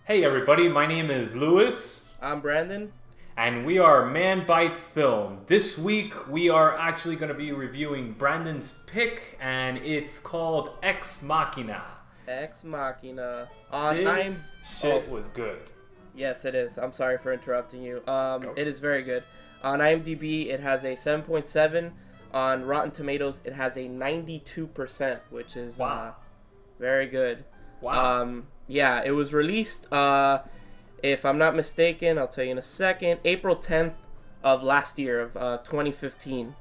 Hey everybody, my name is Lewis, I'm Brandon. and we are Man Bites Film. This week we are actually going to be reviewing Brandon's pick, and it's called Ex-Machina. Ex-Machina. This shit was good. Yes, it is. I'm sorry for interrupting you. Go. It is very good. On IMDb, it has a 7.7. On Rotten Tomatoes, it has a 92%, which is Wow. very good. Wow. Yeah, it was released, if I'm not mistaken, I'll tell you in a second, April 10th of last year, of 2015.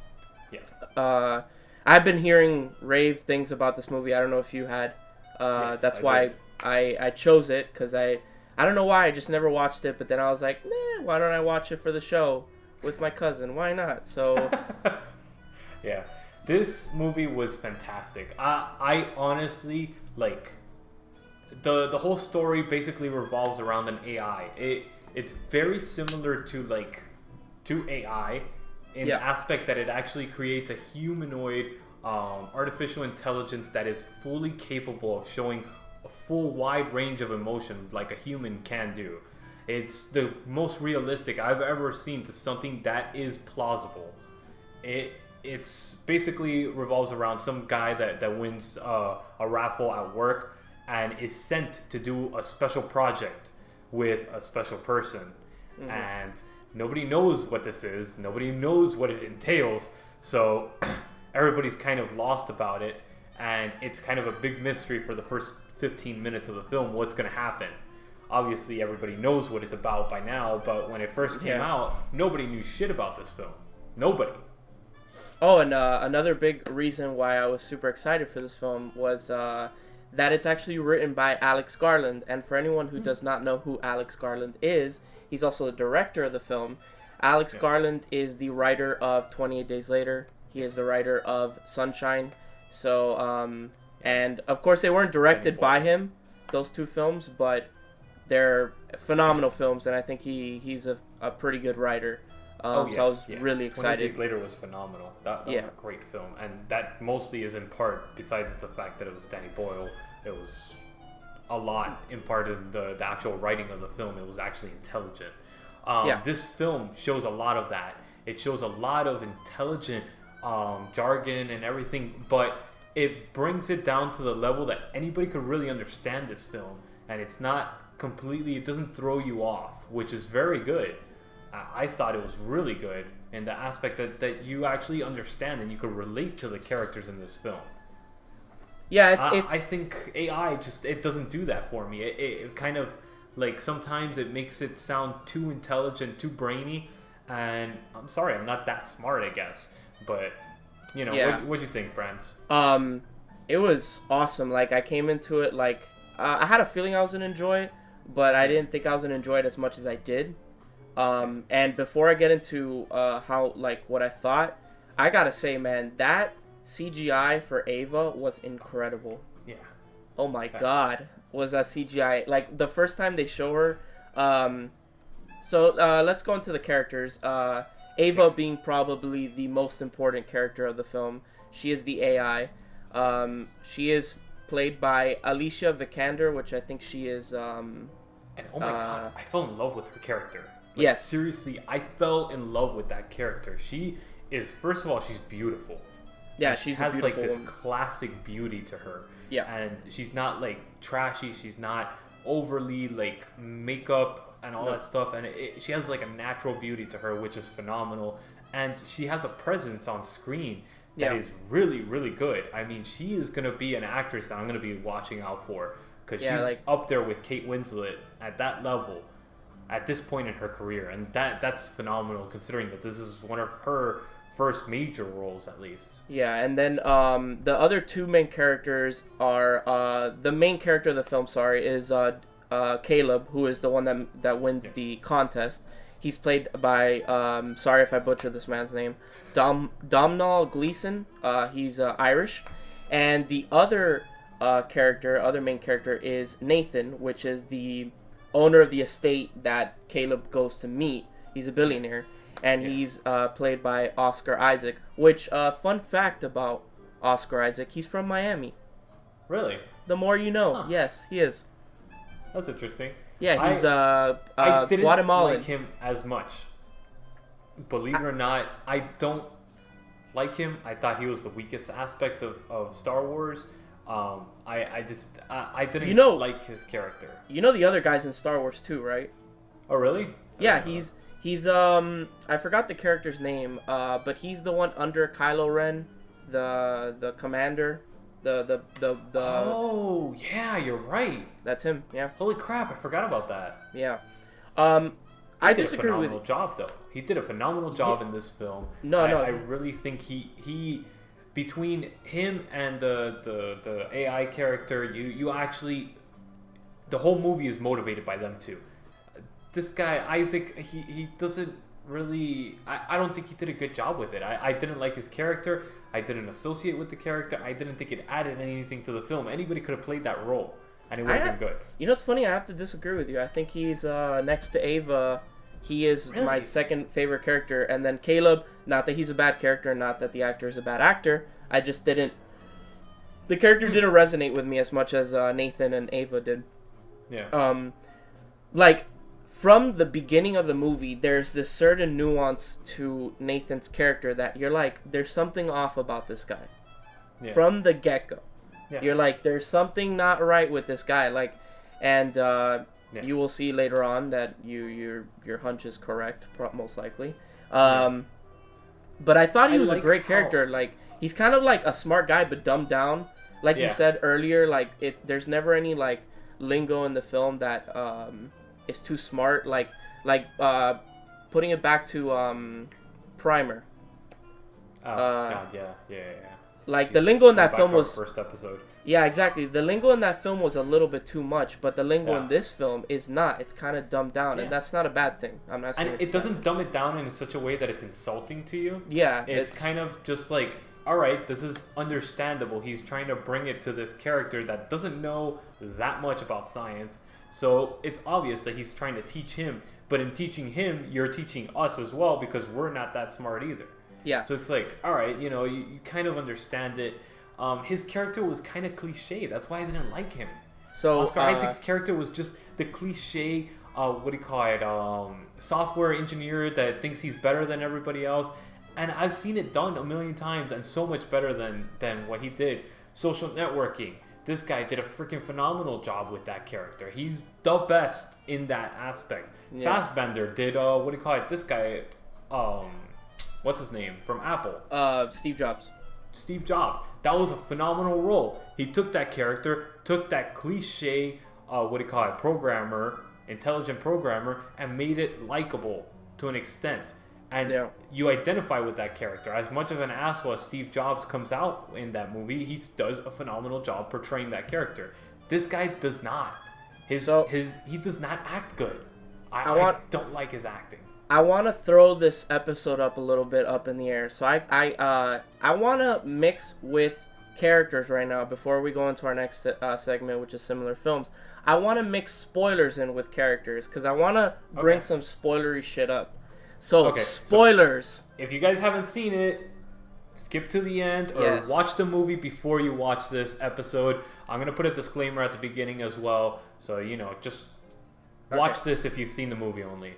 Yeah. I've been hearing rave things about this movie. I don't know if you had. Yes, That's I why did. I chose it, because I don't know why, I just never watched it, but then I was like, nah, why don't I watch it for the show with my cousin? Why not? So, Yeah. This movie was fantastic. I honestly, like, the whole story basically revolves around an AI. It's very similar to AI in Yeah. the aspect that it actually creates a humanoid artificial intelligence that is fully capable of showing a full wide range of emotion like a human can do. It's the most realistic I've ever seen to something that is plausible. It's basically revolves around some guy that wins a raffle at work and is sent to do a special project with a special person. Mm-hmm. And nobody knows what this is. Nobody knows what it entails. So everybody's kind of lost about it. And it's kind of a big mystery for the first 15 minutes of the film. What's going to happen? Obviously, everybody knows what it's about by now. But when it first came out, nobody knew shit about this film. Nobody. Oh, and another big reason why I was super excited for this film was that it's actually written by Alex Garland. And for anyone who does not know who Alex Garland is, he's also the director of the film. Alex Garland is the writer of 28 Days Later. He is the writer of Sunshine. So, and of course they weren't directed by him, those two films, but they're phenomenal films, and I think he's a pretty good writer. So I was really 28 excited. Days Later was phenomenal. That was a great film. And that mostly is in part, besides the fact that it was Danny Boyle, it was a lot in part of the actual writing of the film. It was actually intelligent. This film shows a lot of that. It shows a lot of intelligent jargon and everything, but it brings it down to the level that anybody could really understand this film. And it's not completely, it doesn't throw you off, which is very good. I thought it was really good in the aspect that you actually understand and you could relate to the characters in this film. Yeah, I think AI it doesn't do that for me. It kind of, like, sometimes it makes it sound too intelligent, too brainy, and I'm sorry, I'm not that smart, I guess. But, you know, what'd you think, Brent? It was awesome. Like, I came into it like I had a feeling I was gonna enjoy it, but I didn't think I was gonna enjoy it as much as I did. And before I get into what I thought, I gotta say, man, that CGI for Ava was incredible. Yeah. Oh my God, was that CGI? Like, the first time they show her. So let's go into the characters. Ava being probably the most important character of the film. She is the AI. She is played by Alicia Vikander, which I think she is. And oh my God, I fell in love with her character. Like, yes. Seriously, I fell in love with that character. She is, first of all, she's beautiful. Yeah, she she's has a beautiful like this woman. Classic beauty to her. Yeah. And she's not like trashy. She's not overly like makeup and all that stuff. And she has like a natural beauty to her, which is phenomenal. And she has a presence on screen that is really, really good. I mean, she is going to be an actress that I'm going to be watching out for. Because she's up there with Kate Winslet at that level at this point in her career. And that's phenomenal, considering that this is one of her first major roles, at least. Yeah, and then the other two main characters are the main character of the film, is Caleb, who is the one that wins the contest. He's played by sorry if I butchered this man's name, Domhnall Gleeson. He's Irish, and the other main character is Nathan, which is the owner of the estate that Caleb goes to meet. He's a billionaire, and he's played by Oscar Isaac. Which, fun fact about Oscar Isaac, he's from Miami. Really? The more you know. Huh. Yes, he is. That's interesting. Yeah, he's I didn't Guatemalan. like him as much. Believe it or not, I don't like him. I thought he was the weakest aspect of Star Wars. I didn't like his character. You know the other guys in Star Wars too, right? Oh really? Yeah, he's I forgot the character's name, but he's the one under Kylo Ren, the commander, the Oh yeah, you're right. That's him. Yeah. Holy crap! I forgot about that. Yeah. I disagree with. He did a phenomenal job, though. He did a phenomenal job in this film. I really think he between him and the AI character, you actually, the whole movie is motivated by them too. This guy Isaac, he doesn't really. I don't think he did a good job with it. I didn't like his character. I didn't associate with the character. I didn't think it added anything to the film. Anybody could have played that role, and it would have been good. You know what's funny? I have to disagree with you. I think he's next to Ava. He is my second favorite character, and then Caleb. Not that he's a bad character, not that the actor is a bad actor. I just didn't. The character didn't resonate with me as much as Nathan and Ava did. Yeah. Like from the beginning of the movie, there's this certain nuance to Nathan's character that you're like, there's something off about this guy. Yeah. From the get-go. Yeah. You're like, there's something not right with this guy. Like, and you will see later on that your hunch is correct, most likely. But I thought he was a great character. Like, he's kind of like a smart guy, but dumbed down. Like you said earlier, like there's never any like lingo in the film that is too smart. Like putting it back to Primer. Oh God, yeah. Like the lingo in that film was first episode. Yeah, exactly. The lingo in that film was a little bit too much, but the lingo in this film is not. It's kind of dumbed down, and that's not a bad thing. I'm not saying. And it doesn't dumb it down in such a way that it's insulting to you. Yeah, it's kind of just like, all right, this is understandable. He's trying to bring it to this character that doesn't know that much about science, so it's obvious that he's trying to teach him. But in teaching him, you're teaching us as well because we're not that smart either. Yeah. So it's like, all right, you kind of understand it. His character was kind of cliche. That's why I didn't like him. So Oscar Isaac's character was just the cliche, software engineer that thinks he's better than everybody else. And I've seen it done a million times and so much better than what he did. Social networking. This guy did a freaking phenomenal job with that character. He's the best in that aspect. Yeah. Fassbender did, this guy, what's his name? From Apple. Steve Jobs. Steve Jobs. That was a phenomenal role. He took that character, took that cliche, programmer, intelligent programmer, and made it likable to an extent. And you identify with that character. As much of an asshole as Steve Jobs comes out in that movie, he does a phenomenal job portraying that character. This guy does not. He does not act good. I don't like his acting. I want to throw this episode up a little bit up in the air. So I want to mix with characters right now before we go into our next segment, which is similar films. I want to mix spoilers in with characters because I want to bring some spoilery shit up. So spoilers. So if you guys haven't seen it, skip to the end or watch the movie before you watch this episode. I'm gonna put a disclaimer at the beginning as well, so just. Watch this if you've seen the movie only,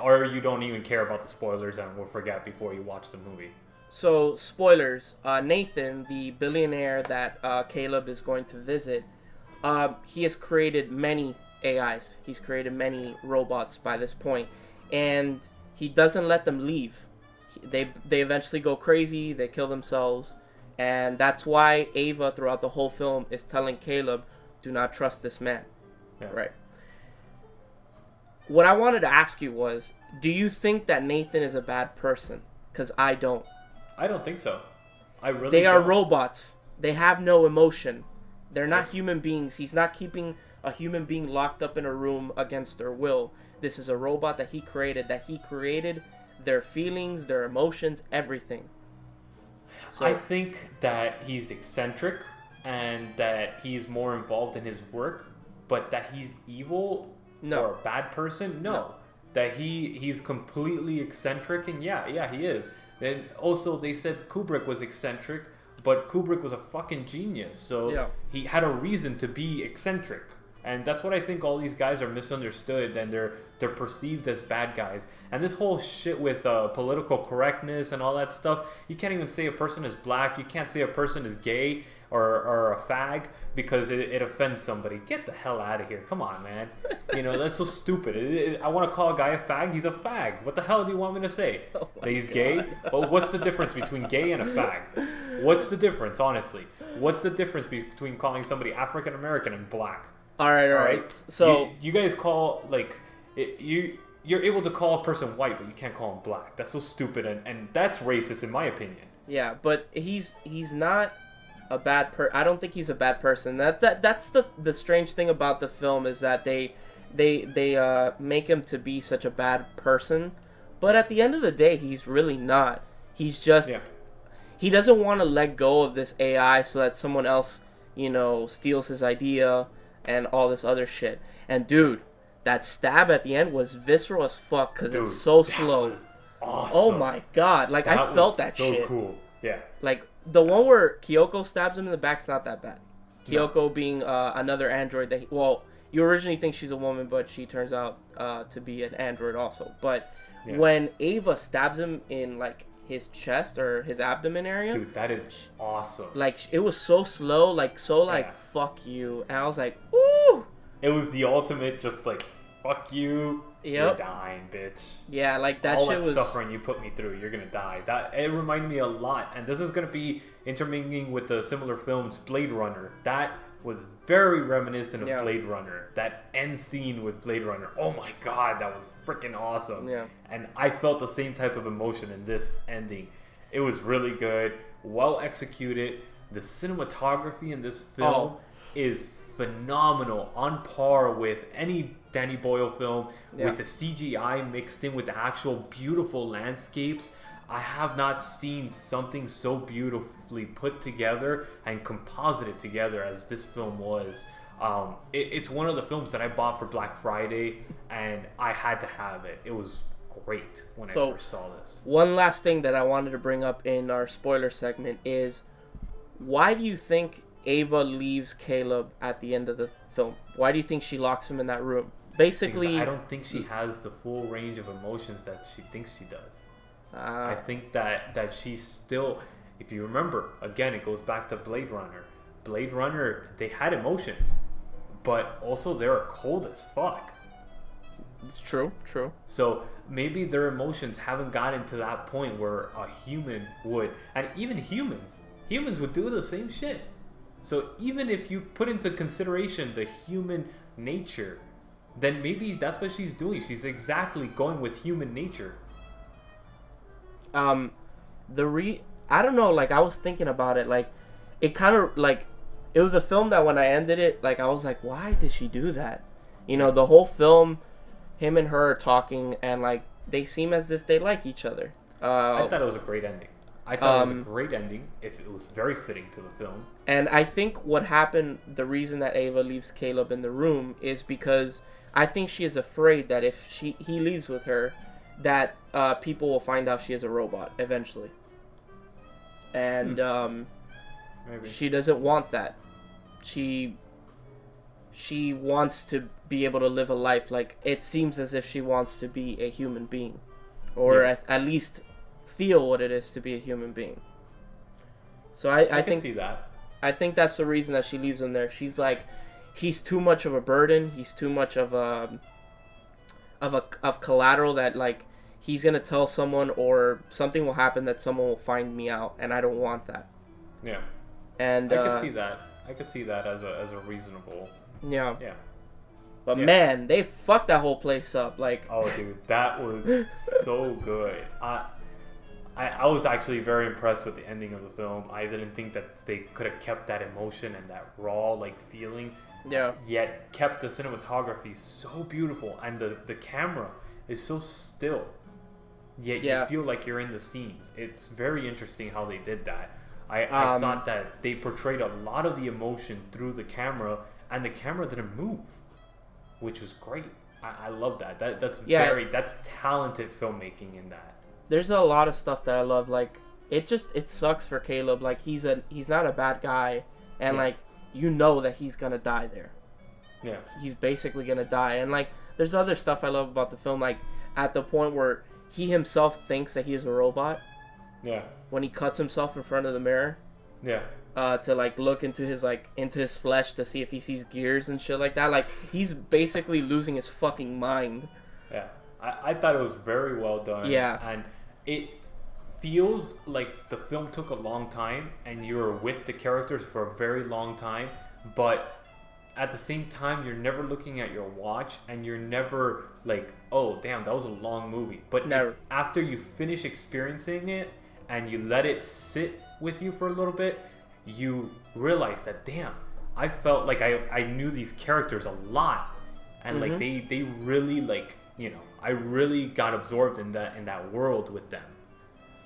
or you don't even care about the spoilers and will forget before you watch the movie. So, spoilers. Nathan, the billionaire that Caleb is going to visit, he has created many AIs. He's created many robots by this point, and he doesn't let them leave. They eventually go crazy, they kill themselves, and that's why Ava, throughout the whole film, is telling Caleb, do not trust this man. Yeah. Right. What I wanted to ask you was, do you think that Nathan is a bad person? Because I don't. I don't think so. I really They are robots. They have no emotion. They're not human beings. He's not keeping a human being locked up in a room against their will. This is a robot that he created. Their feelings, their emotions, everything. So I think that he's eccentric and that he's more involved in his work, but that he's evil... No. Or a bad person? No. That he's completely eccentric, and yeah, he is. And also, they said Kubrick was eccentric, but Kubrick was a fucking genius, so he had a reason to be eccentric. And that's what I think all these guys are misunderstood, and they're perceived as bad guys. And this whole shit with political correctness and all that stuff, you can't even say a person is black. You can't say a person is gay or a fag because it offends somebody. Get the hell out of here. Come on, man. You know, that's so stupid. I want to call a guy a fag. He's a fag. What the hell do you want me to say? Oh that he's gay? Well, what's the difference between gay and a fag? What's the difference, honestly? What's the difference between calling somebody African American and black? All right. So you guys call you're able to call a person white, but you can't call him black. That's so stupid, and that's racist in my opinion. Yeah, but he's not a bad I don't think he's a bad person. That's the strange thing about the film is that they make him to be such a bad person, but at the end of the day, he's really not. He's just he doesn't want to let go of this AI so that someone else, steals his idea and all this other shit. And dude, that stab at the end was visceral as fuck because it's so slow. Awesome. Oh my god! Like I felt that shit. So cool. Yeah. Like the one where Kyoko stabs him in the back's not that bad. Kyoko being another android that you originally think she's a woman, but she turns out to be an android also. But when Ava stabs him in like his chest or his abdomen area, dude, that is awesome. Like it was so slow, like fuck you, and I was like, ooh. It was the ultimate, just like fuck you. Yep. You're dying, bitch. Yeah, like that all shit that was suffering you put me through. You're gonna die. It reminded me a lot, and this is gonna be intermingling with the similar films Blade Runner. That was very reminiscent of Blade Runner. That end scene with Blade Runner. Oh my god, that was freaking awesome. Yeah. And I felt the same type of emotion in this ending. It was really good, well executed. The cinematography in this film is phenomenal, on par with any Danny Boyle film, with the CGI mixed in with the actual beautiful landscapes. I have not seen something so beautifully put together and composited together as this film was. It's one of the films that I bought for Black Friday, and I had to have it. It was great when I first saw this. One last thing that I wanted to bring up in our spoiler segment is, why do you think Ava leaves Caleb at the end of the film? Why do you think she locks him in that room? Basically, because I don't think she has the full range of emotions that she thinks she does. I think that she's still, if you remember, again, it goes back to Blade Runner. Blade Runner, they had emotions, but also they were cold as fuck. It's true. So maybe their emotions haven't gotten to that point where a human would, and even humans would do the same shit. So even if you put into consideration the human nature, then maybe that's what she's doing. She's exactly going with human nature. I don't know, like I was thinking about it, like it kind of like it was a film that when I ended it, like I was like, why did she do that? The whole film, him and her are talking, and like they seem as if they like each other. I thought it was a great ending. I thought it was a great ending. It was very fitting to the film. And I think what happened, the reason that Ava leaves Caleb in the room is because I think she is afraid that if he leaves with her, that people will find out she is a robot eventually. And Maybe. She doesn't want that. She wants to be able to live a life. Like, it seems as if she wants to be a human being. Or at least feel what it is to be a human being. So I can see that. I think that's the reason that she leaves him there. She's like, he's too much of a burden. He's too much of collateral that like he's gonna tell someone or something will happen that someone will find me out, and I don't want that. Yeah. And I could see that. I could see that as a reasonable. Yeah. Yeah. But man, they fucked that whole place up. Like. Oh, dude, that was so good. I was actually very impressed with the ending of the film. I didn't think that they could have kept that emotion and that raw like feeling. Yeah. Yet kept the cinematography so beautiful, and the camera is so still. Yet you feel like you're in the scenes. It's very interesting how they did that. I thought that they portrayed a lot of the emotion through the camera, and the camera didn't move, which was great. I love that. That's talented filmmaking in that. There's a lot of stuff that I love. Like it sucks for Caleb. Like he's not a bad guy, and like that he's gonna die there. Yeah. He's basically gonna die. And like, there's other stuff I love about the film, like at the point where he himself thinks that he is a robot. Yeah. When he cuts himself in front of the mirror. Yeah. To like look into his flesh to see if he sees gears and shit like that. Like, he's basically losing his fucking mind. Yeah. I thought it was very well done. Yeah. And it feels like the film took a long time and you were with the characters for a very long time, but at the same time you're never looking at your watch and you're never like, oh damn, that was a long movie. But after you finish experiencing it and you let it sit with you for a little bit, you realize that damn, I felt like I knew these characters a lot, and like they really, like, you know, I really got absorbed in that world with them,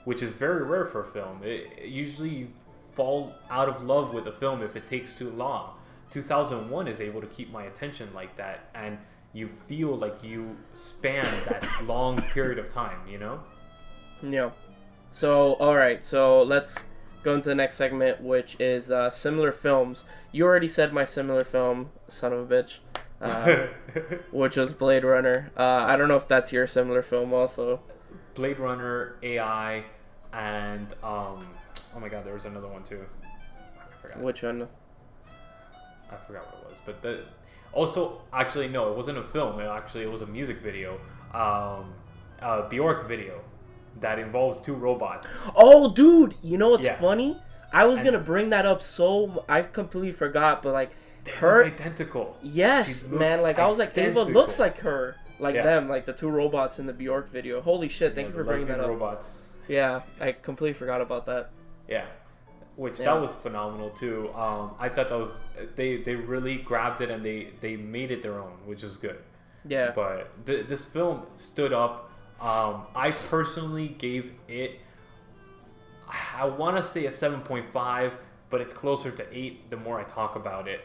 which is very rare for a film. Usually you fall out of love with a film if it takes too long. 2001 is able to keep my attention like that, and you feel like you span that long period of time, you know? Yeah. So, alright, so let's go into the next segment, which is similar films. You already said my similar film, son of a bitch, which was Blade Runner. I don't know if that's your similar film also. Blade Runner, AI, and oh my god, there was another one too. I forgot. Which one? I forgot what it was, but also, actually, no, it wasn't a film. It was a music video, a Bjork video that involves two robots. Oh, dude, you know what's funny? I was gonna bring that up, so I completely forgot, but like, her identical. Yes, man. Like, I was like, Ava looks like her, like them, like the two robots in the Bjork video. Holy shit! Thank you for bringing that up. Robots. Yeah, I completely forgot about that. Yeah. Which that was phenomenal too. I thought that was they really grabbed it and they made it their own, which is good. Yeah. But this film stood up. I personally gave it, I want to say a 7.5, but it's closer to 8 the more I talk about it.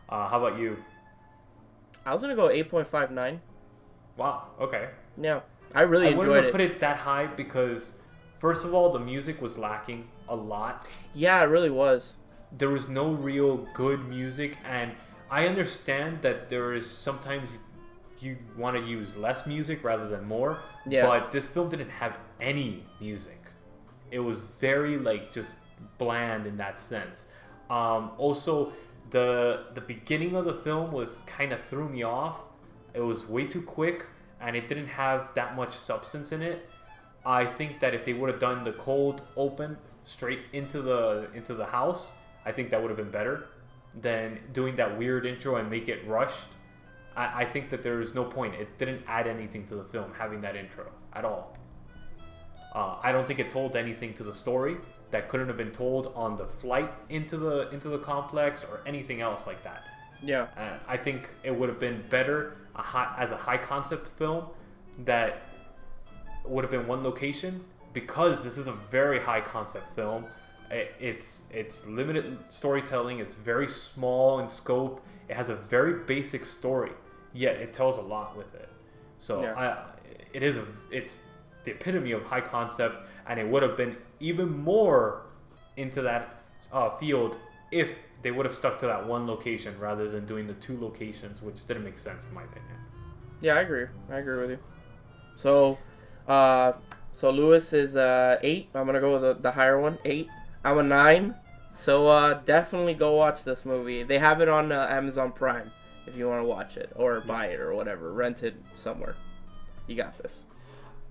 How about you? I was gonna go 8.59. Wow. Okay. Yeah, I really enjoyed it. I wouldn't put it that high because, first of all, the music was lacking a lot. Yeah, it really was. There was no real good music, and I understand that there is sometimes you want to use less music rather than more. Yeah. But this film didn't have any music. It was very, like, just bland in that sense. Also, the beginning of the film was kind of threw me off. It was way too quick, and it didn't have that much substance in it. I think that if they would have done the cold open straight into the house, I think that would have been better than doing that weird intro and make it rushed. I think that there is no point. It didn't add anything to the film having that intro at all. I don't think it told anything to the story that couldn't have been told on the flight into the complex or anything else like that. Yeah. I think it would have been better as a high concept film that would have been one location, because this is a very high concept film. It's limited storytelling. It's very small in scope. It has a very basic story, yet it tells a lot with it. So it's the epitome of high concept, and it would have been even more into that field if they would have stuck to that one location rather than doing the two locations, which didn't make sense in my opinion. Yeah, I agree with you. So Lewis is 8. I'm gonna go with the higher one, 8. I'm a 9. So definitely go watch this movie. They have it on Amazon Prime if you want to watch it or buy it or whatever, rent it somewhere. You got this.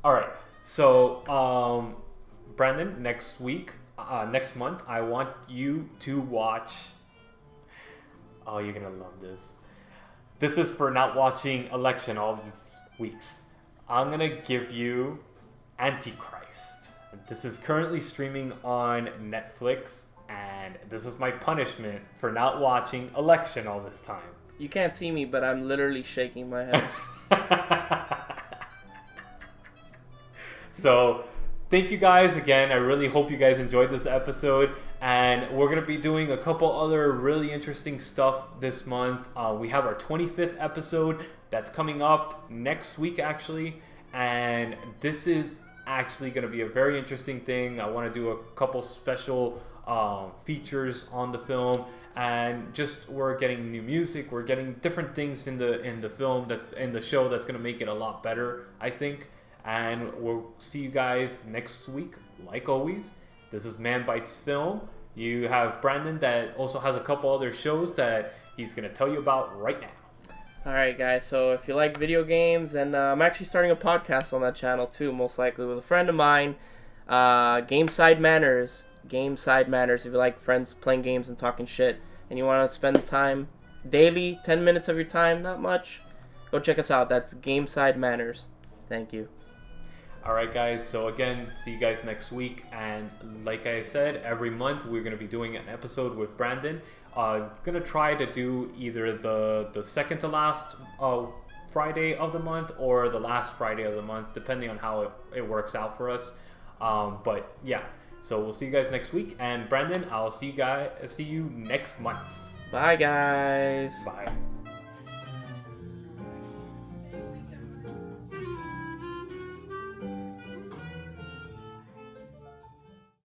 All right. So Brandon, next month, I want you to watch. Oh, you're gonna love this. This is for not watching Election all these weeks. I'm gonna give you Antichrist. This is currently streaming on Netflix, and this is my punishment for not watching Election all this time. You can't see me, but I'm literally shaking my head. So, thank you guys again. I really hope you guys enjoyed this episode, and we're going to be doing a couple other really interesting stuff this month. We have our 25th episode that's coming up next week, actually, and this is actually going to be a very interesting thing. I want to do a couple special features on the film, and just we're getting new music, we're getting different things in the film, that's in the show, that's going to make it a lot better, I think. And we'll see you guys next week, like always. This is Man Bites Film. You have Brandon that also has a couple other shows that he's going to tell you about right now. Alright guys, so if you like video games, and I'm actually starting a podcast on that channel too, most likely with a friend of mine, Gameside Manners. Gameside Manners. If you like friends playing games and talking shit, and you want to spend the time daily, 10 minutes of your time, not much, go check us out. That's Gameside Manners. Thank you. Alright guys, so again, see you guys next week, and like I said, every month we're going to be doing an episode with Brandon. Gonna try to do either the second to last Friday of the month or the last Friday of the month, depending on how it works out for us. But yeah, so we'll see you guys next week, and Brandon, I'll see you next month. Bye guys. Bye.